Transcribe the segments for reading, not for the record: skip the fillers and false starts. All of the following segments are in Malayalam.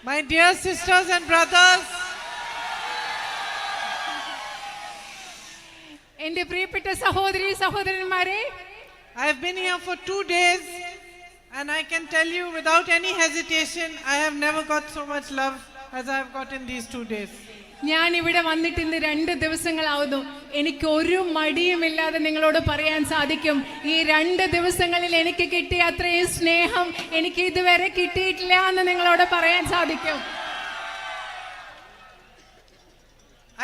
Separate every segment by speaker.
Speaker 1: My dear sisters and brothers,
Speaker 2: എന്റെ പ്രിയപ്പെട്ട സഹോദരി സഹോദരന്മാരെ,
Speaker 1: I have been here for 2 days and I can tell you without any hesitation, I have never got so much love as I have got in these 2 days.
Speaker 2: ഞാൻ ഇവിടെ വന്നിട്ട് ഇന്ന് 2 ദിവസങ്ങളാവുന്നു. എനിക്ക് ഒരു മടിയുമില്ലാതെ നിങ്ങളോട് പറയാൻ സാധിക്കും, ഈ 2 ദിവസങ്ങളിൽ എനിക്ക് കിട്ടിയ അത്രയും സ്നേഹം എനിക്ക് ഇതുവരെ കിട്ടിയിട്ടില്ല എന്ന് നിങ്ങളോട് പറയാൻ സാധിക്കും.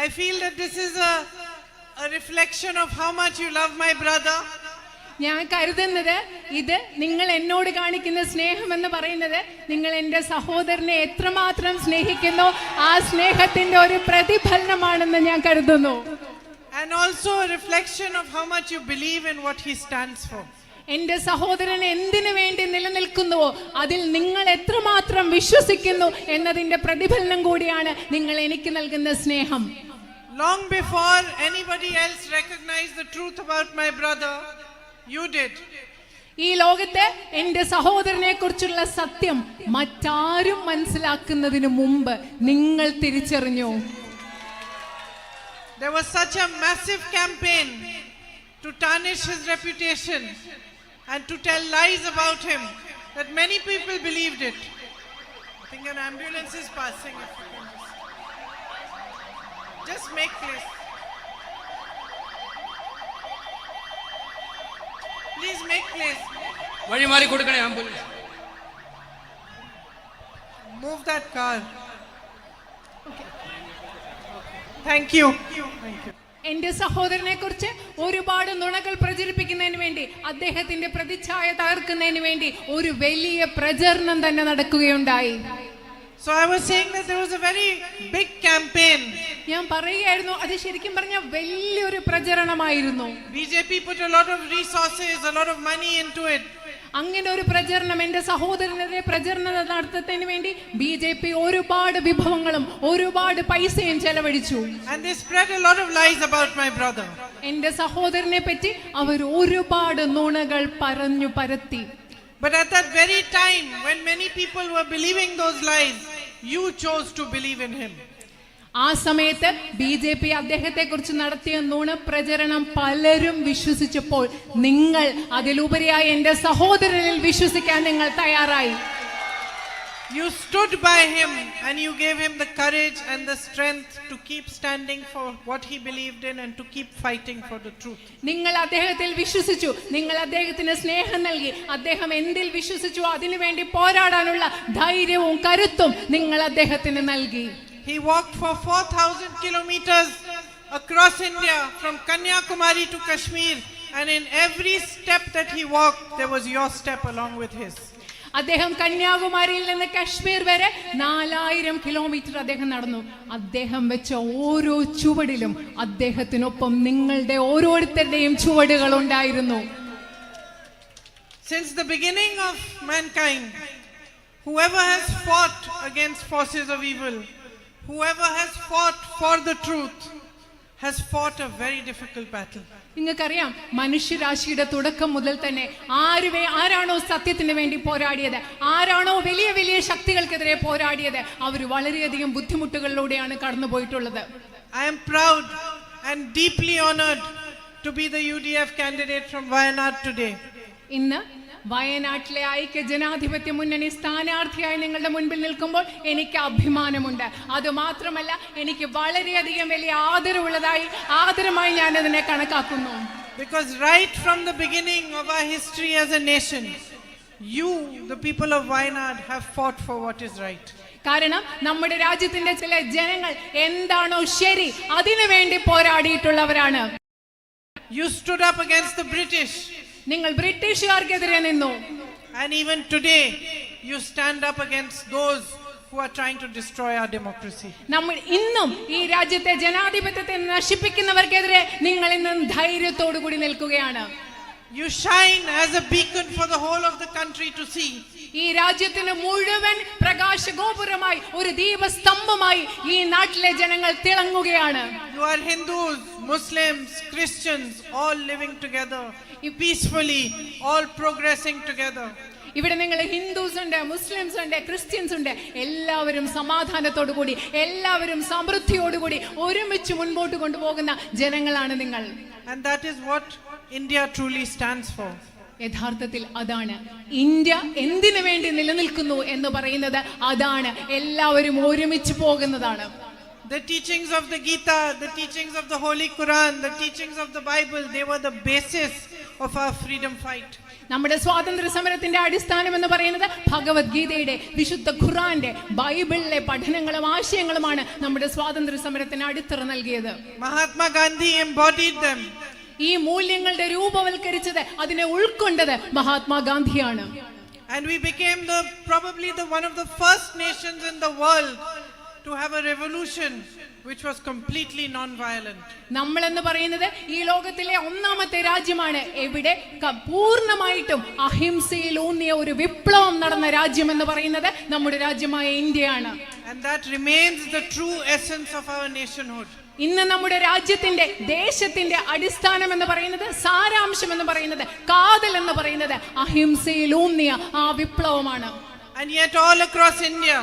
Speaker 1: I feel that this is a reflection of how much you love my brother.
Speaker 2: ഞാൻ കരുതുന്നത് ഇത് നിങ്ങൾ എന്നോട് കാണിക്കുന്ന സ്നേഹം എന്ന് പറയുന്നത് നിങ്ങൾ എൻ്റെ സഹോദരനെ എത്രമാത്രം സ്നേഹിക്കുന്നോ ആ സ്നേഹത്തിന്റെ ഒരു പ്രതിഫലനമാണെന്ന് ഞാൻ കരുതുന്നു.
Speaker 1: And also a reflection of how much you believe in what he stands for.
Speaker 2: എന്റെ സഹോദരൻ എന്തിനു വേണ്ടി നിലനിൽക്കുന്നുവോ അതിൽ നിങ്ങൾ എത്രമാത്രം വിശ്വസിക്കുന്നു എന്നതിന്റെ പ്രതിഫലനം കൂടിയാണ് നിങ്ങൾ എനിക്ക് നൽകുന്ന സ്നേഹം.
Speaker 1: Long before anybody else recognized the truth about my brother, you did.
Speaker 2: ഈ ലോകത്തെ എന്റെ സഹോദരനെ കുറിച്ചുള്ള സത്യം മറ്റാരും മനസ്സിലാക്കുന്നതിന് മുമ്പ് നിങ്ങൾ തിരിച്ചറിഞ്ഞു.
Speaker 1: There was such a massive campaign to tarnish his reputation and to tell lies about him that many people believed it. I think an ambulance is passing. If you can just make place. Please make place.
Speaker 3: വഴി മാറി കൊടുക്കണേ ambulance.
Speaker 1: Move that car. Okay. Thank you. Thank you.
Speaker 2: എന്റെ സഹോദരനെ കുറിച്ച് ഒരുപാട് നുണകൾ പ്രചരിപ്പിക്കുന്നതിന് വേണ്ടി, അദ്ദേഹത്തിന്റെ പ്രതിച്ഛായ തകർക്കുന്നതിന് വേണ്ടി ഒരു വലിയ പ്രചരണം തന്നെ നടക്കുകയുണ്ടായി.
Speaker 1: So I was saying that there was a very big campaign.
Speaker 2: ഞാൻ പറയുകയായിരുന്നു, അത് ശരിക്കും പറഞ്ഞ വലിയൊരു പ്രചരണമായിരുന്നു.
Speaker 1: BJP put a lot of resources, a lot of money into it.
Speaker 2: അങ്ങനെ ഒരു പ്രചരണം, എന്റെ സഹോദരനെതിരെ പ്രചരണം നടത്തുന്നതിന് വേണ്ടി BJP ഒരുപാട് വിഭവങ്ങളും ഒരുപാട് പൈസയും ചെലവഴിച്ചു.
Speaker 1: And they spread a lot of lies about my brother.
Speaker 2: എന്റെ സഹോദരനെ പറ്റി അവർ ഒരുപാട് നുണകൾ പറഞ്ഞു പരത്തി.
Speaker 1: But at that very time when many people were believing those lies, you chose to believe in him.
Speaker 2: ആ സമയത്ത് BJP അദ്ദേഹത്തെ കുറിച്ച് നടത്തിയ നുണ പ്രചരണം പലരും വിശ്വസിച്ചപ്പോൾ നിങ്ങൾ അതിലുപരിയായി എന്റെ സഹോദരനിൽ വിശ്വസിക്കാൻ നിങ്ങൾ തയ്യാറായി.
Speaker 1: You stood by him and you gave him the courage and the strength to keep standing for what he believed in and to keep fighting for the truth.
Speaker 2: നിങ്ങൾ അദ്ദേഹത്തിൽ വിശ്വസിച്ചു, നിങ്ങൾ അദ്ദേഹത്തിന് സ്നേഹം നൽകി, അദ്ദേഹം എന്തിൽ വിശ്വസിച്ചു അതിനു വേണ്ടി പോരാടാനുള്ള ധൈര്യവും കരുത്തും നിങ്ങൾ അദ്ദേഹത്തിന് നൽകി.
Speaker 1: He walked for 4,000 kilometers across India from Kanyakumari to Kashmir, and in every step that he walked there was your step along with his.
Speaker 2: അദ്ദേഹം കന്യാകുമാരിയിൽ നിന്ന് കശ്മീർ വരെ 4000 കിലോമീറ്റർ അദ്ദേഹം നടന്നു. അദ്ദേഹം വെച്ച ഓരോ ചുവടിലും അദ്ദേഹത്തിനൊപ്പം നിങ്ങളുടെ ഓരോരുത്തരുടെയും ചുവടുകൾ ഉണ്ടായിരുന്നു.
Speaker 1: Since the beginning of mankind, whoever has fought against forces of evil, whoever has fought for the truth, has fought a very difficult battle.
Speaker 2: നിങ്ങൾക്കറിയാം, മനുഷ്യരാശിയുടെ തുടക്കം മുതൽ തന്നെ ആരാണോ സത്യത്തിന് വേണ്ടി പോരാടിയത്, ആരാണോ വലിയ വലിയ ശക്തികൾക്കെതിരെ പോരാടിയത്, അവർ വളരെയധികം ബുദ്ധിമുട്ടുകളിലൂടെയാണ് കടന്നുപോയിട്ടുള്ളത്.
Speaker 1: I am proud and deeply honored to be the UDF candidate from Wayanad today.
Speaker 2: ഇന്ന് വയനാട്ടിലെ ഐക്യ ജനാധിപത്യ മുന്നണി സ്ഥാനാർത്ഥിയായി നിങ്ങളുടെ മുൻപിൽ നിൽക്കുമ്പോൾ എനിക്ക് അഭിമാനമുണ്ട്. അത് മാത്രമല്ല, എനിക്ക് വളരെയധികം വലിയ ആദരമായി ഞാൻ അതിനെ കണക്കാക്കുന്നു.
Speaker 1: Because right from the beginning of our history as a nation, you, the people of Wayanad, have fought for what is right.
Speaker 2: കാരണം നമ്മുടെ രാജ്യത്തിന്റെ ചില ജനങ്ങൾ എന്താണോ ശരി അതിനു വേണ്ടി പോരാടിയിട്ടുള്ളവരാണ്.
Speaker 1: You stood up against the British.
Speaker 2: നിങ്ങൾ ബ്രിട്ടീഷുകാർക്കെതിരെ നിന്നു.
Speaker 1: And even today you stand up against those who are trying to destroy our democracy.
Speaker 2: നമ്മൾ ഇന്നും ഈ രാജ്യത്തെ ജനാധിപത്യത്തെ നശിപ്പിക്കുന്നവർക്കെതിരെ നിങ്ങൾ ഇന്നും ധൈര്യത്തോടു കൂടി നിൽക്കുകയാണ്.
Speaker 1: You shine as a beacon for the whole of the country to see.
Speaker 2: ഈ രാജ്യത്തിന് മുഴുവൻ പ്രകാശഗോപുരമായി, ഒരു ദീപസ്തംഭമായി ഈ നാട്ടിലെ ജനങ്ങൾ തിളങ്ങുകയാണ്.
Speaker 1: You are Hindus, Muslims, Christians, all living together peacefully, all progressing together.
Speaker 2: ഇവിടെ നിങ്ങൾ ഹിന്ദുസ് ഉണ്ട്, മുസ്ലിംസ് ഉണ്ട്, ക്രിസ്ത്യൻസ് ഉണ്ട്. എല്ലാവരും സമാധാനത്തോടു കൂടി, എല്ലാവരും സമൃദ്ധിയോടുകൂടി ഒരുമിച്ച് മുൻപോട്ട് കൊണ്ടുപോകുന്ന ജനങ്ങളാണ് നിങ്ങൾ.
Speaker 1: And that is what India truly stands for.
Speaker 2: യഥാർത്ഥത്തിൽ അതാണ് ഇന്ത്യ എന്തിനു വേണ്ടി നിലനിൽക്കുന്നു എന്ന് പറയുന്നത്. അതാണ് എല്ലാവരും ഒരുമിച്ച് പോകുന്നതാണ്.
Speaker 1: The teachings of the Gita, the teachings of the Holy Quran, the teachings of the Bible, they were the basis of our freedom fight.
Speaker 2: നമ്മുടെ സ്വാതന്ത്ര്യ സമരത്തിന്റെ അടിസ്ഥാനം എന്ന് പറയുന്നത് ഭഗവത്ഗീതയുടെ, വിശുദ്ധ ഖുർആന്റെ, ബൈബിളിലെ പഠനങ്ങളും ആശയങ്ങളുമാണ് നമ്മുടെ സ്വാതന്ത്ര്യ സമരത്തിന് അടിത്തറ നൽകിയത്.
Speaker 1: Mahatma Gandhi embodied them.
Speaker 2: ഈ മൂല്യങ്ങളുടെ രൂപവൽക്കരിച്ചത്, അതിനെ ഉൾക്കൊണ്ടത് മഹാത്മാഗാന്ധിയാണ്.
Speaker 1: And we became probably one of the first nations in the world to have a revolution which was completely non-violent.
Speaker 2: നമ്മൾ എന്ന് പറയുന്നത് ഈ ലോകത്തിലെ ഒന്നാമത്തെ രാജ്യമാണ് എവിടെ പൂർണ്ണമായിട്ടും അഹിംസയിൽ ഊന്നിയ ഒരു വിപ്ലവം നടന്ന രാജ്യം എന്ന് പറയുന്നത് നമ്മുടെ രാജ്യമായ ഇന്ത്യയാണ്.
Speaker 1: And that remains the true essence of our nationhood.
Speaker 2: ഇന്ന് നമ്മുടെ രാജ്യത്തിന്റെ, ദേശത്തിന്റെ അടിസ്ഥാനം എന്ന് പറയുന്നത്, സാരാംശം എന്ന് പറയുന്നത്, കാതൽ എന്ന് പറയുന്നത് അഹിംസയിൽ ഊന്നിയ ആ വിപ്ലവമാണ്.
Speaker 1: And yet all across India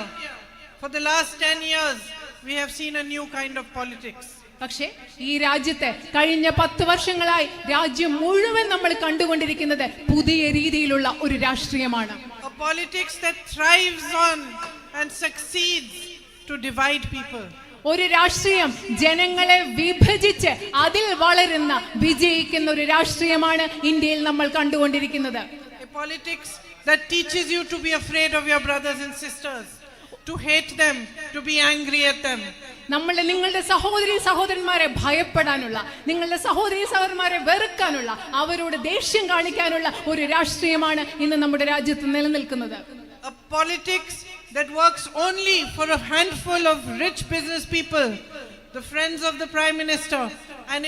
Speaker 1: for the last 10 years we have seen a new kind of politics.
Speaker 2: പക്ഷേ ഈ രാജ്യത്തെ കഴിഞ്ഞ 10 വർഷങ്ങളായി രാജ്യം മുഴുവൻ നമ്മൾ കണ്ടുകൊണ്ടിരിക്കുന്നത് പുതിയ രീതിയിലുള്ള ഒരു രാഷ്ട്രീയമാണ്.
Speaker 1: A politics that thrives on and succeeds to divide people.
Speaker 2: ഒരു രാഷ്ട്രീയം ജനങ്ങളെ വിഭജിച്ച് അതിൽ വളരുന്ന, വിജയിക്കുന്ന ഒരു രാഷ്ട്രീയമാണ് ഇന്ത്യയിൽ നമ്മൾ കണ്ടുകൊണ്ടിരിക്കുന്നത്.
Speaker 1: A politics that teaches you to be afraid of your brothers and sisters, to hate them, to be angry at them.
Speaker 2: നിങ്ങളുടെ സഹോദരി സഹോദരന്മാരെ ഭയപ്പെടാനുള്ള, നിങ്ങളുടെ സഹോദരി സഹോദരന്മാരെ വെറുക്കാനുള്ള, അവരോട് ദേഷ്യം കാണിക്കാനുള്ള ഒരു രാഷ്ട്രീയമാണ് ഇന്ന് നമ്മുടെ രാജ്യത്ത് നിലനിൽക്കുന്നത്.
Speaker 1: A politics that works only for a handful of rich business people, the friends of the Prime Minister, and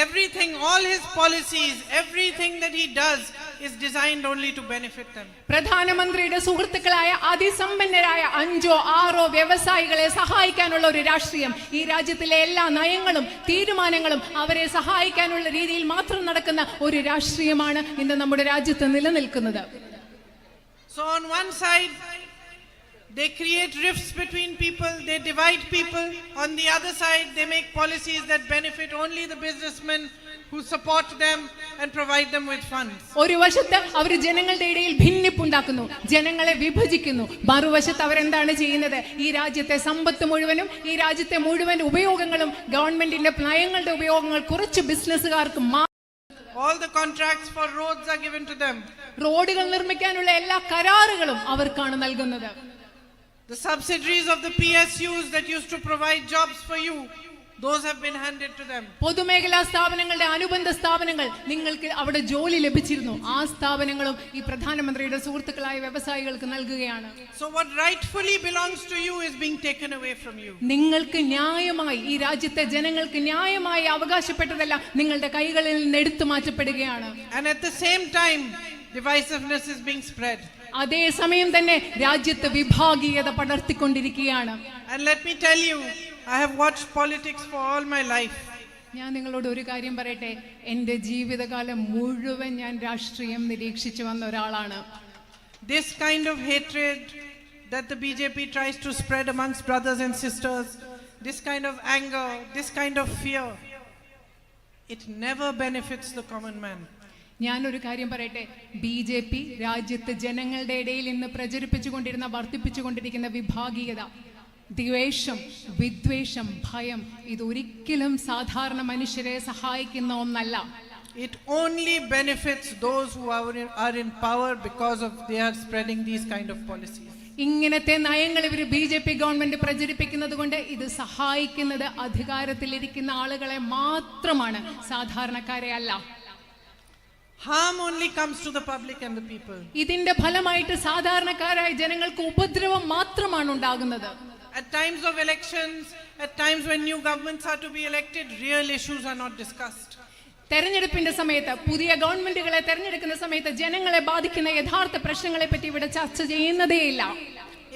Speaker 1: everything, all his policies, everything that he does is designed only to benefit them.
Speaker 2: പ്രധാനമന്ത്രിയുടെ സുഹൃത്തുക്കളായ അതിസമ്പന്നരായ 5 or 6 വ്യവസായികളെ സഹായിക്കാനുള്ള ഒരു രാഷ്ട്രീയം, ഈ രാജ്യത്തിലെ എല്ലാ നയങ്ങളും തീരുമാനങ്ങളും അവരെ സഹായിക്കാനുള്ള രീതിയിൽ മാത്രം നടക്കുന്ന ഒരു രാഷ്ട്രീയമാണ് ഇന്ന് നമ്മുടെ രാജ്യത്ത് നിലനിൽക്കുന്നത്.
Speaker 1: So on one side they create rifts between people, they divide people. On the other side they make policies that benefit only the businessmen who support them and provide them with funds.
Speaker 2: ഒരു വശത്ത് അവർ ജനങ്ങളുടെ ഇടയിൽ ഭിന്നിപ്പുണ്ടാക്കുന്നു, ജനങ്ങളെ വിഭജിക്കുന്നു. മറുവശത്ത് അവരെന്താണ് ചെയ്യുന്നത്? ഈ രാജ്യത്തെ സമ്പത്ത് മുഴുവനും, ഈ രാജ്യത്തെ മുഴുവൻ ഉപയോഗങ്ങളും, ഗവൺമെന്റിന്റെ നയങ്ങളുടെ ഉപയോഗങ്ങൾ കുറച്ച് ബിസിനസ്സുകാർക്ക്.
Speaker 1: All the contracts for roads are given to them.
Speaker 2: റോഡുകൾ നിർമ്മിക്കാനുള്ള എല്ലാ കരാറുകളും അവർക്കാണ് നൽകുന്നത്.
Speaker 1: The subsidiaries of the PSUs that used to provide jobs for you, those have been handed to them.
Speaker 2: പൊതുമേഖലാ സ്ഥാപനങ്ങളുടെ അനുബന്ധ സ്ഥാപനങ്ങൾ, നിങ്ങൾക്ക് അവിടെ ജോലി ലഭിച്ചിരുന്നു, ആ സ്ഥാപനങ്ങളും ഈ പ്രധാനമന്ത്രിയുടെ സുഹൃത്തുക്കളായ വ്യവസായികൾക്ക് നൽകുകയാണ്.
Speaker 1: So what rightfully belongs to you is being taken away from you.
Speaker 2: നിങ്ങൾക്ക് ന്യായമായി, ഈ രാജ്യത്തെ ജനങ്ങൾക്ക് ന്യായമായി അവകാശപ്പെട്ടതെല്ലാം നിങ്ങളുടെ കൈകളിൽ നിന്ന് എടുത്തു മാറ്റപ്പെടുകയാണ്.
Speaker 1: And at the same time divisiveness is being spread.
Speaker 2: അതേ സമയം തന്നെ രാജ്യത്ത് വിഭാഗീയത പടർത്തിക്കൊണ്ടിരിക്കുകയാണ്.
Speaker 1: And let me tell you, I have watched politics for all my life.
Speaker 2: ഞാൻ നിങ്ങളോട് ഒരു കാര്യം പറയട്ടെ, എൻ്റെ ജീവിതകാലം മുഴുവൻ ഞാൻ രാഷ്ട്രീയം നിരീക്ഷിച്ചു വന്ന ഒരാളാണ്.
Speaker 1: This kind of hatred that the BJP tries to spread amongst brothers and sisters, this kind of anger, this kind of fear, it never benefits the common man.
Speaker 2: ഞാനൊരു കാര്യം പറയട്ടെ, BJP രാജ്യത്ത് ജനങ്ങളുടെ ഇടയിൽ ഇന്ന് പ്രചരിപ്പിച്ചുകൊണ്ടിരുന്ന, വർദ്ധിപ്പിച്ചുകൊണ്ടിരിക്കുന്ന വിഭാഗീയത, ദ്വേഷം, വിദ്വേഷം, ഭയം, ഇതൊരിക്കലും സാധാരണ മനുഷ്യരെ സഹായിക്കുന്ന ഒന്നല്ല.
Speaker 1: It only benefits those who are in power because of they are spreading these kind of policies.
Speaker 2: ഇങ്ങനത്തെ നയങ്ങൾ ഇവർ BJP ഗവൺമെന്റ് പ്രചരിപ്പിക്കുന്നത് കൊണ്ട് ഇത് സഹായിക്കുന്നത് അധികാരത്തിലിരിക്കുന്ന ആളുകളെ മാത്രമാണ്, സാധാരണക്കാരെ അല്ല.
Speaker 1: Harm only comes to the public and the people.
Speaker 2: ഇതിന്റെ ഫലമായിട്ട് സാധാരണക്കാരായ ജനങ്ങൾക്ക് ഉപദ്രവം മാത്രമാണ് ഉണ്ടാകുന്നത്.
Speaker 1: At times of elections, at times when new governments are to be elected, real issues are not discussed.
Speaker 2: തെരഞ്ഞെടുപ്പിന്റെ സമയത്ത്, പുതിയ ഗവൺമെന്റുകളെ തെരഞ്ഞെടുക്കുന്ന സമയത്ത് ജനങ്ങളെ ബാധിക്കുന്ന യഥാർത്ഥ പ്രശ്നങ്ങളെ പറ്റി ഇവിടെ ചർച്ച ചെയ്യുന്നതേയില്ല.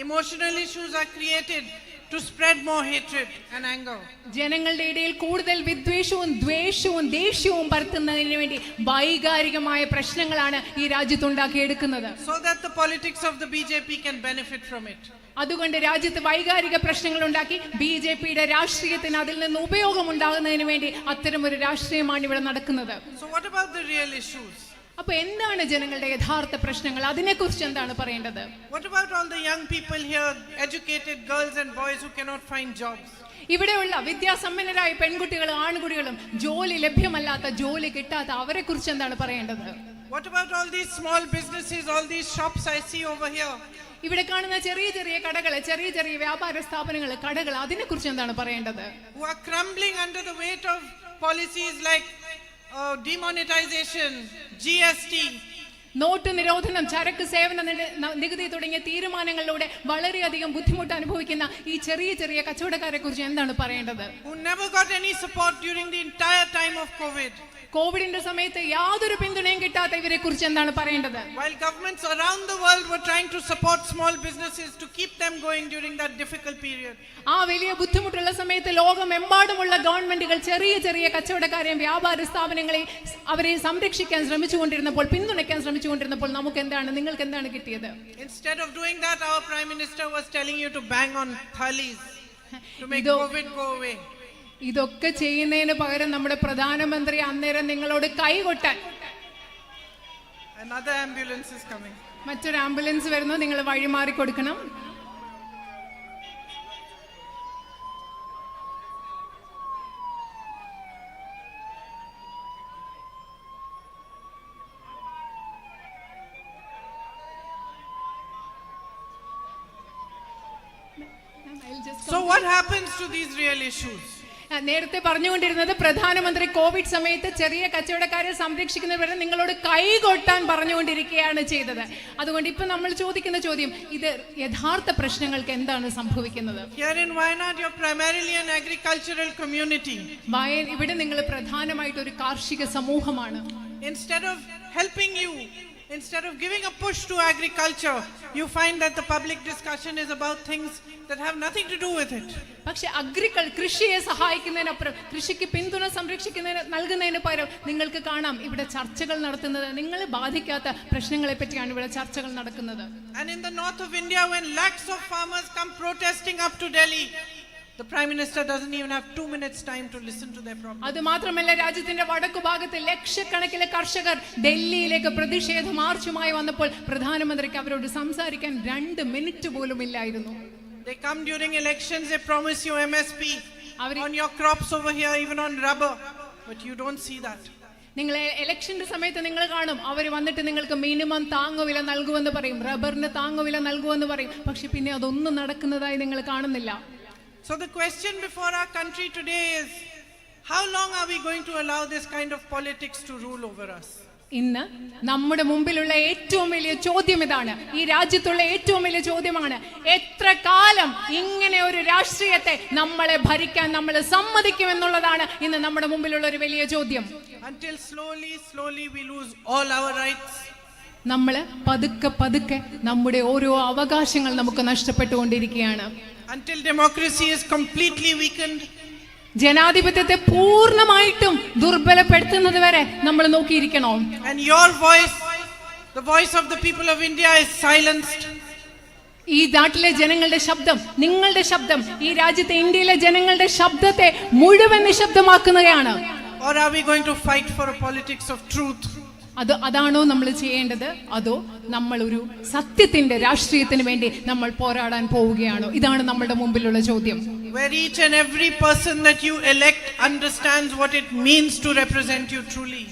Speaker 1: Emotional issues are created to spread more hatred and anger.
Speaker 2: ജനങ്ങളുടെ ഇടയിൽ കൂടുതൽ വിദ്വേഷവും ദ്വേഷവും ദേഷ്യവും പരത്തുന്നതിന് വേണ്ടി വൈകാരികമായ പ്രശ്നങ്ങളാണ് ഈ രാജ്യത്ത് ഉണ്ടാക്കിയെടുക്കുന്നത്.
Speaker 1: So that the politics of the BJP can benefit from it.
Speaker 2: അതുകൊണ്ട് രാജ്യത്ത് വൈകാരിക പ്രശ്നങ്ങൾ ഉണ്ടാക്കി BJPയുടെ രാഷ്ട്രീയത്തിന് അതിൽ നിന്ന് ഉപയോഗം ഉണ്ടാകുന്നതിന് വേണ്ടി അത്തരം ഒരു രാഷ്ട്രീയമാണ് ഇവിടെ നടക്കുന്നത്.
Speaker 1: So what about the real issues?
Speaker 2: അപ്പൊ എന്താണ് ജനങ്ങളുടെ യഥാർത്ഥ പ്രശ്നങ്ങൾ? അതിനെക്കുറിച്ച് എന്താണ് പറയേണ്ടത്?
Speaker 1: What about all the young people here, educated girls and boys who cannot find jobs?
Speaker 2: ഇവിടെയുള്ള വിദ്യാസമ്പന്നരായ പെൺകുട്ടികളും ആൺകുട്ടികളും ജോലി ലഭ്യമല്ലാത്ത ജോലി കിട്ടാത്ത അവരെ കുറിച്ച് എന്താണ് പറയേണ്ടത്?
Speaker 1: What about all these small businesses, all these shops I see over here?
Speaker 2: ഇവിടെ കാണുന്ന ചെറിയ ചെറിയ കടകള്, ചെറിയ ചെറിയ വ്യാപാര സ്ഥാപനങ്ങൾ, കടകൾ, അതിനെ കുറിച്ച് എന്താണ് പറയേണ്ടത്?
Speaker 1: Who are crumbling under the weight of policies like demonetization, GST.
Speaker 2: Note നിരോധനം, ചരക്ക് സേവന നികുതി തുടങ്ങിയ തീരുമാനങ്ങളിലൂടെ വളരെയധികം ബുദ്ധിമുട്ട് അനുഭവിക്കുന്ന ഈ ചെറിയ ചെറിയ കച്ചവടക്കാരെ കുറിച്ച് എന്താണ് പറയേണ്ടത്?
Speaker 1: Who never got any support during the entire time of COVID.
Speaker 2: കോവിഡിന്റെ സമയത്ത് യാതൊരു പിന്തുണയും കിട്ടാത്ത ഇവരെ കുറിച്ച് എന്താണ് പറയേണ്ടത്?
Speaker 1: While governments around the world were trying to support small businesses to keep them going during that difficult period.
Speaker 2: ആ വലിയ ബുദ്ധിമുട്ടുള്ള സമയത്ത് ലോകമെമ്പാടുമുള്ള ഗവൺമെന്റുകൾ ചെറിയ ചെറിയ കച്ചവടക്കാരെയും വ്യാപാര സ്ഥാപനങ്ങളെയും അവരെ സംരക്ഷിക്കാൻ ശ്രമിച്ചുകൊണ്ടിരുന്നപ്പോൾ, പിന്തുണയ്ക്കാൻ ശ്രമിച്ചുകൊണ്ടിരുന്നപ്പോൾ നമുക്ക് എന്താണ്, നിങ്ങൾക്ക് എന്താണ് കിട്ടിയത്?
Speaker 1: Instead of doing that, our prime minister was telling you to bang on thalis to make COVID go away.
Speaker 2: ഇതൊക്കെ ചെയ്യുന്നതിന് പകരം നമ്മുടെ പ്രധാനമന്ത്രി അന്നേരം നിങ്ങളോട് കൈകൊട്ടാൻ,
Speaker 1: another ambulance is coming,
Speaker 2: മറ്റൊരു ആംബുലൻസ് വരുന്നു, നിങ്ങൾ വഴിമാറി കൊടുക്കണം.
Speaker 1: So what happens to these real issues?
Speaker 2: നേരത്തെ പറഞ്ഞുകൊണ്ടിരുന്നത് പ്രധാനമന്ത്രി കോവിഡ് സമയത്ത് ചെറിയ കച്ചവടക്കാരെ സംരക്ഷിക്കുന്നവരെ നിങ്ങളോട് കൈകൊട്ടാൻ പറഞ്ഞുകൊണ്ടിരിക്കുകയാണ് ചെയ്തത്. അതുകൊണ്ട് ഇപ്പൊ നമ്മൾ ചോദിക്കുന്ന ചോദ്യം, ഇത് യഥാർത്ഥ പ്രശ്നങ്ങൾക്ക് എന്താണ് സംഭവിക്കുന്നത്?
Speaker 1: Here in Wayanad, you're primarily an agricultural community.
Speaker 2: ഇവിടെ നിങ്ങൾ പ്രധാനമായിട്ട് ഒരു കാർഷിക സമൂഹമാണ്.
Speaker 1: Instead of helping you, instead of giving a push to agriculture, you find that the public discussion is about things that have nothing to do with it.
Speaker 2: പക്ഷെ കൃഷിയെ സഹായിക്കുന്നതിനപ്പുറം, കൃഷിക്ക് പിന്തുണ നൽകുന്നതിന് പകരം നിങ്ങൾക്ക് കാണാം ഇവിടെ ചർച്ചകൾ നടത്തുന്നത് നിങ്ങളെ ബാധിക്കാത്ത പ്രശ്നങ്ങളെ പറ്റിയാണ് ഇവിടെ ചർച്ചകൾ നടക്കുന്നത്.
Speaker 1: And in the north of India, when lakhs of farmers come protesting up to Delhi, the prime minister doesn't even have 2 minutes time to listen to their problems.
Speaker 2: അത് മാത്രമല്ല, രാജ്യത്തിന്റെ വടക്കു ഭാഗത്ത് ലക്ഷക്കണക്കിന് കർഷകർ ഡൽഹിയിലേക്ക് പ്രതിഷേധ മാർച്ചുമായി വന്നപ്പോൾ പ്രധാനമന്ത്രിക്ക് അവരോട് സംസാരിക്കാൻ 2 മിനിറ്റ് പോലും ഇല്ലായിരുന്നു.
Speaker 1: They come during elections, they promise you MSP on your crops over here, even on rubber, but you don't see that.
Speaker 2: നിങ്ങൾ ഇലക്ഷന്റെ സമയത്ത് നിങ്ങൾ കാണും, അവർ വന്നിട്ട് നിങ്ങൾക്ക് മിനിമം താങ്ങുവില നൽകുമെന്ന് പറയും, റബ്ബറിന് താങ്ങുവില നൽകുമെന്ന് പറയും, പക്ഷെ പിന്നെ അതൊന്നും നടക്കുന്നതായി നിങ്ങൾ കാണുന്നില്ല.
Speaker 1: So the question before our country today is, how long are we going to allow this kind of politics to rule over us?
Speaker 2: ഇന്ന് നമ്മുടെ മുമ്പിലുള്ള ഏറ്റവും വലിയ ചോദ്യം ഇതാണ്. ഈ രാജ്യത്തുള്ള ഏറ്റവും വലിയ ചോദ്യമാണ്, എത്ര കാലം ഇങ്ങനെ ഒരു രാഷ്ട്രീയത്തെ നമ്മളെ ഭരിക്കാൻ നമ്മൾ സമ്മതിക്കുമെന്നുള്ളതാണ് ഇന്ന് നമ്മുടെ മുമ്പിലുള്ള ഒരു വലിയ ചോദ്യം.
Speaker 1: Until slowly we lose all our rights.
Speaker 2: നമ്മൾ പതുക്കെ നമ്മുടെ ഓരോ അവകാശങ്ങൾ നമുക്ക് നഷ്ടപ്പെട്ടുകൊണ്ടിരിക്കുകയാണ്.
Speaker 1: Until democracy is completely weakened.
Speaker 2: ജനാധിപത്യത്തെ പൂർണ്ണമായിട്ടും ദുർബലപ്പെടുത്തുന്നത് വരെ നമ്മൾ നോക്കിയിരിക്കണോ?
Speaker 1: And your voice, the voice of the people of India, is silenced.
Speaker 2: ഈ നാട്ടിലെ ജനങ്ങളുടെ ശബ്ദം, നിങ്ങളുടെ ശബ്ദം, ഈ രാജ്യത്തെ ഇന്ത്യയിലെ ജനങ്ങളുടെ ശബ്ദത്തെ മുഴുവൻ നിശബ്ദമാക്കുന്നതാണ്.
Speaker 1: Or are we going to fight for a politics of truth?
Speaker 2: അതാണോ നമ്മൾ ചെയ്യേണ്ടത്? അതോ നമ്മൾ ഒരു സത്യത്തിന്റെ രാഷ്ട്രീയത്തിന് വേണ്ടി നമ്മൾ പോരാടാൻ പോവുകയാണോ? ഇതാണ് നമ്മുടെ മുമ്പിലുള്ള ചോദ്യം.
Speaker 1: Where each and every person that you elect understands what it means to represent you truly.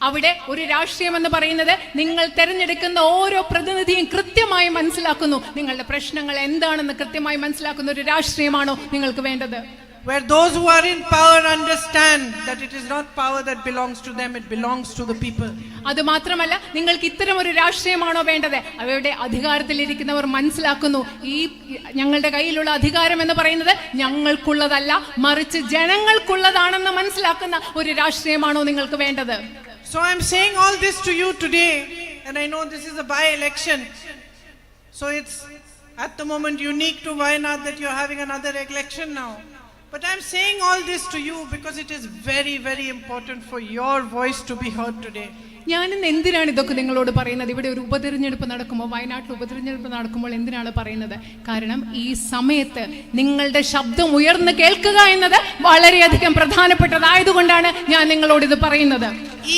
Speaker 2: അവിടെ ഒരു രാഷ്ട്രീയം എന്ന് പറയുന്നത് നിങ്ങൾ തിരഞ്ഞെടുക്കുന്ന ഓരോ പ്രതിനിധിയും കൃത്യമായി മനസ്സിലാക്കുന്നു, നിങ്ങളുടെ പ്രശ്നങ്ങൾ എന്താണെന്ന് കൃത്യമായി മനസ്സിലാക്കുന്ന ഒരു രാഷ്ട്രീയമാണോ നിങ്ങൾക്ക് വേണ്ടത്?
Speaker 1: Where those who are in power understand that it is not power that belongs to them, it belongs to the people.
Speaker 2: അത് മാത്രമല്ല, നിങ്ങൾക്ക് ഇത്തരം ഒരു രാഷ്ട്രീയമാണോ വേണ്ടത്? അവരുടെ അധികാരത്തിലിരിക്കുന്നവർ മനസ്സിലാക്കുന്നു, ഈ ഞങ്ങളുടെ കയ്യിലുള്ള അധികാരം എന്ന് പറയുന്നത് ഞങ്ങൾക്കുള്ളതല്ല, മറിച്ച് ജനങ്ങൾക്കുള്ളതാണെന്ന് മനസ്സിലാക്കുന്ന ഒരു രാഷ്ട്രീയമാണോ നിങ്ങൾക്ക് വേണ്ടത്?
Speaker 1: So I am saying all this to you today, and I know this is a by-election, so it's at the moment unique to Wayanad that you're having another election now. But I'm saying all this to you because it is very, very important for your voice to be heard today.
Speaker 2: ഞാനിന്ന് എന്തിനാണ് ഇതൊക്കെ നിങ്ങളോട് പറയുന്നത്? ഇവിടെ ഒരു ഉപതെരഞ്ഞെടുപ്പ് നടക്കുമ്പോൾ, വയനാട്ടിൽ ഉപതെരഞ്ഞെടുപ്പ് നടക്കുമ്പോൾ എന്തിനാണ് പറയുന്നത്? കാരണം ഈ സമയത്ത് നിങ്ങളുടെ ശബ്ദം ഉയർന്നു കേൾക്കുക എന്നത് വളരെയധികം പ്രധാനപ്പെട്ടതായതുകൊണ്ടാണ് ഞാൻ നിങ്ങളോട് ഇത് പറയുന്നത്.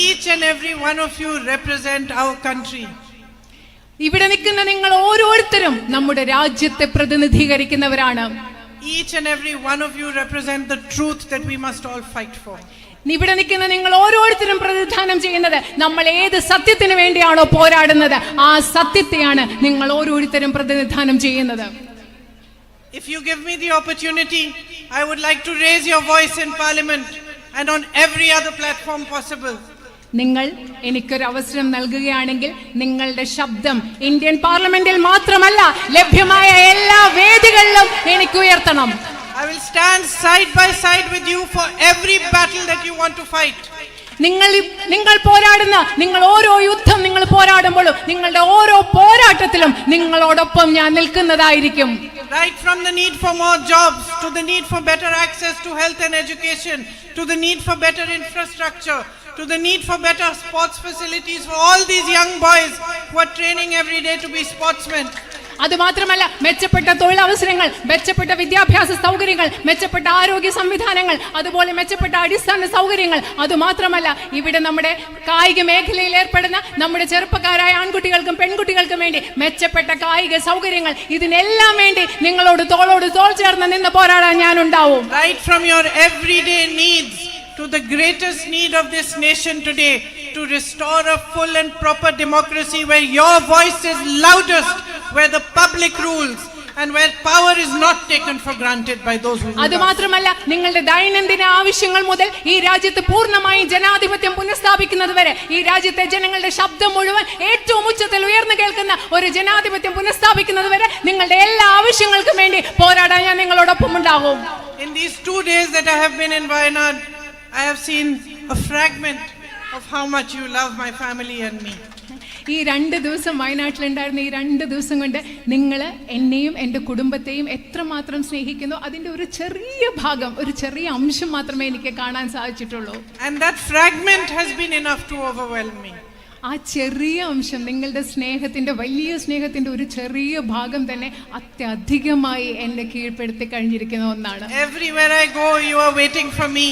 Speaker 1: Each and every one of you represent our country.
Speaker 2: ഇവിടെ നിൽക്കുന്ന നിങ്ങൾ ഓരോരുത്തരും നമ്മുടെ രാജ്യത്തെ പ്രതിനിധീകരിക്കുന്നവരാണ്.
Speaker 1: Each and every one of you represent the truth that we must all fight for.
Speaker 2: ഇവിടെ നിൽക്കുന്ന നിങ്ങൾ ഓരോരുത്തരും പ്രതിനിധാനം ചെയ്യുന്നത് നമ്മൾ ഏത് സത്യത്തിന് വേണ്ടിയാണോ പോരാടുന്നത് ആ സത്യത്തെയാണ് നിങ്ങൾ ഓരോരുത്തരും പ്രതിനിധാനം ചെയ്യുന്നത്.
Speaker 1: If you give me the opportunity, I would like to raise your voice in Parliament and on every other platform possible.
Speaker 2: നിങ്ങൾ എനിക്കൊരു അവസരം നൽകുകയാണെങ്കിൽ നിങ്ങളുടെ ശബ്ദം ഇന്ത്യൻ പാർലമെന്റിൽ മാത്രമല്ല ലഭ്യമായ എല്ലാ വേദികളിലും എനിക്ക് ഉയർത്തണം.
Speaker 1: I will stand side by side with you for every battle that you want to fight.
Speaker 2: നിങ്ങൾ പോരാടുന്ന നിങ്ങൾ ഓരോ യുദ്ധം നിങ്ങൾ പോരാടുമ്പോഴും നിങ്ങളുടെ ഓരോ പോരാട്ടത്തിലും നിങ്ങളോടൊപ്പം ഞാൻ നിൽക്കുന്നതായിരിക്കും.
Speaker 1: Right from the need for more jobs, to the need for better access to health and education, to the need for better infrastructure, to the need for better sports facilities for all these young boys who are training every day to be sportsmen.
Speaker 2: അതുമാത്രമല്ല മെച്ചപ്പെട്ട തൊഴിലവസരങ്ങൾ, മെച്ചപ്പെട്ട വിദ്യാഭ്യാസ സൗകര്യങ്ങൾ, മെച്ചപ്പെട്ട ആരോഗ്യ സംവിധാനങ്ങൾ, അതുപോലെ മെച്ചപ്പെട്ട അടിസ്ഥാന സൗകര്യങ്ങൾ. അതുമാത്രമല്ല ഇവിടെ നമ്മുടെ കായിക മേഖലയിൽ ഏർപ്പെടുന്ന നമ്മുടെ ചെറുപ്പക്കാരായ ആൺകുട്ടികൾക്കും പെൺകുട്ടികൾക്കും വേണ്ടി മെച്ചപ്പെട്ട കായിക സൗകര്യങ്ങൾ. ഇതിനെല്ലാം വേണ്ടി നിങ്ങളോട് തോളോട് തോൾ ചേർന്ന് നിന്ന് പോരാടാൻ ഞാനുണ്ടാവും.
Speaker 1: Right from your everyday needs to the greatest need of this nation today, to restore a full and proper democracy where your voice is loudest, where the public rules and where power is not taken for granted by those who rule.
Speaker 2: അതുമാത്രമല്ല നിങ്ങളുടെ ദൈനംദിന ആവശ്യങ്ങൾ മുതൽ ഈ രാജ്യത്ത് പൂർണ്ണമായി ജനാധിപത്യം പുനഃസ്ഥാപിക്കുന്നത് വരെ ഈ രാജ്യത്തെ ജനങ്ങളുടെ ശബ്ദം മുഴുവൻ ഏറ്റവും ഉച്ചത്തിൽ ഉയർന്നു കേൾക്കുന്ന ഒരു ജനാധിപത്യം പുനഃസ്ഥാപിക്കുന്നത് വരെ നിങ്ങളുടെ എല്ലാ ആവശ്യങ്ങൾക്കും വേണ്ടി പോരാടാൻ ഞാൻ നിങ്ങളോടൊപ്പം ഉണ്ടാകും.
Speaker 1: In these 2 days that I have been in Wayanad, I have seen a fragment of how much you love my family and me.
Speaker 2: ഈ 2 ദിവസം വയനാട്ടിലുണ്ടായിരുന്ന ഈ 2 ദിവസം കൊണ്ട് നിങ്ങൾ എന്നെയും എൻ്റെ കുടുംബത്തെയും എത്രമാത്രം സ്നേഹിക്കുന്നു അതിൻ്റെ ഒരു ചെറിയ ഭാഗം, ഒരു ചെറിയ അംശം മാത്രമേ എനിക്ക് കാണാൻ സാധിച്ചിട്ടുള്ളൂ.
Speaker 1: And that fragment has been enough to overwhelm me.
Speaker 2: ആ ചെറിയ അംശം, നിങ്ങളുടെ സ്നേഹത്തിൻ്റെ വലിയ സ്നേഹത്തിൻ്റെ ഒരു ചെറിയ ഭാഗം തന്നെ അത്യധികമായി എന്നെ കീഴ്പ്പെടുത്തി കഴിഞ്ഞിരിക്കുന്ന ഒന്നാണ്.
Speaker 1: Everywhere I go, you are waiting for me,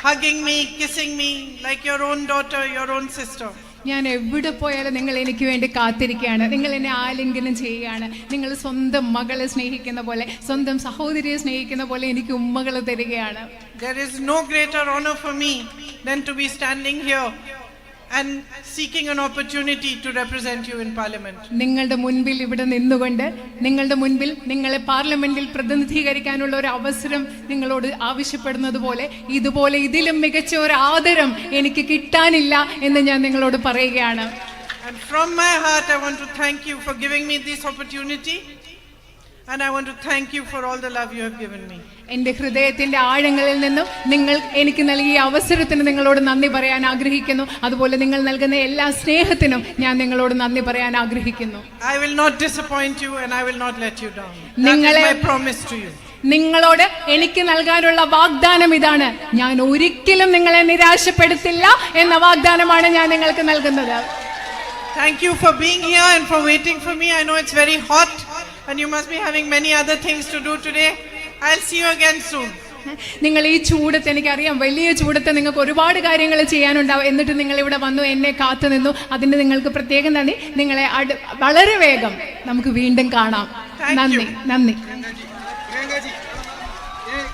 Speaker 1: hugging me, kissing me like your own daughter, your own sister.
Speaker 2: ഞാൻ എവിടെ പോയാലും നിങ്ങൾ എനിക്ക് വേണ്ടി കാത്തിരിക്കുകയാണ്, നിങ്ങൾ എന്നെ ആലിംഗനം ചെയ്യുകയാണ്, നിങ്ങൾ സ്വന്തം മകളെ സ്നേഹിക്കുന്ന പോലെ, സ്വന്തം സഹോദരിയെ സ്നേഹിക്കുന്ന പോലെ എനിക്ക് ഉമ്മകൾ തരികയാണ്.
Speaker 1: There is no greater honor for me than to be standing here and seeking an opportunity to represent you in Parliament.
Speaker 2: നിങ്ങളുടെ മുൻപിൽ ഇവിടെ നിന്നുകൊണ്ട് നിങ്ങളുടെ മുൻപിൽ നിങ്ങളെ പാർലമെന്റിൽ പ്രതിനിധീകരിക്കാനുള്ള ഒരു അവസരം നിങ്ങളോട് ആവശ്യപ്പെടുന്നത് പോലെ ഇതുപോലെ ഇതിലും മികച്ച ഒരു ആദരം എനിക്ക് കിട്ടാനില്ല എന്ന് ഞാൻ നിങ്ങളോട് പറയുകയാണ്.
Speaker 1: And from my heart I want to thank you for giving me this opportunity, and I want to thank you for all the love you have given me.
Speaker 2: എൻ്റെ ഹൃദയത്തിൻ്റെ ആഴങ്ങളിൽ നിന്നും നിങ്ങൾ എനിക്ക് നൽകിയ അവസരത്തിന് നിങ്ങളോട് നന്ദി പറയാൻ ആഗ്രഹിക്കുന്നു. അതുപോലെ നിങ്ങൾ നൽകുന്ന എല്ലാ സ്നേഹത്തിനും ഞാൻ നിങ്ങളോട് നന്ദി പറയാൻ ആഗ്രഹിക്കുന്നു.
Speaker 1: I will not disappoint you and I will not let you down. That is my promise to you.
Speaker 2: നിങ്ങളോട് എനിക്ക് നൽകാനുള്ള വാഗ്ദാനം ഇതാണ്, ഞാൻ ഒരിക്കലും നിങ്ങളെ നിരാശപ്പെടുത്തില്ല എന്ന വാഗ്ദാനമാണ് ഞാൻ നിങ്ങൾക്ക് നൽകുന്നത്.
Speaker 1: Thank you for being here and for waiting for me. I know it's very hot and you must be having many other things to do today. I'll see you again soon.
Speaker 2: നിങ്ങൾ ഈ ചൂടത്ത്, എനിക്കറിയാം വലിയ ചൂടത്ത് നിങ്ങൾക്ക് ഒരുപാട് കാര്യങ്ങൾ ചെയ്യാനുണ്ടാവും, എന്നിട്ട് നിങ്ങൾ ഇവിടെ വന്നു എന്നെ കാത്തു നിന്നു, അതിന് നിങ്ങൾക്ക് പ്രത്യേകം നന്ദി. നിങ്ങളെ വളരെ വേഗം നമുക്ക് വീണ്ടും കാണാം. നന്ദി.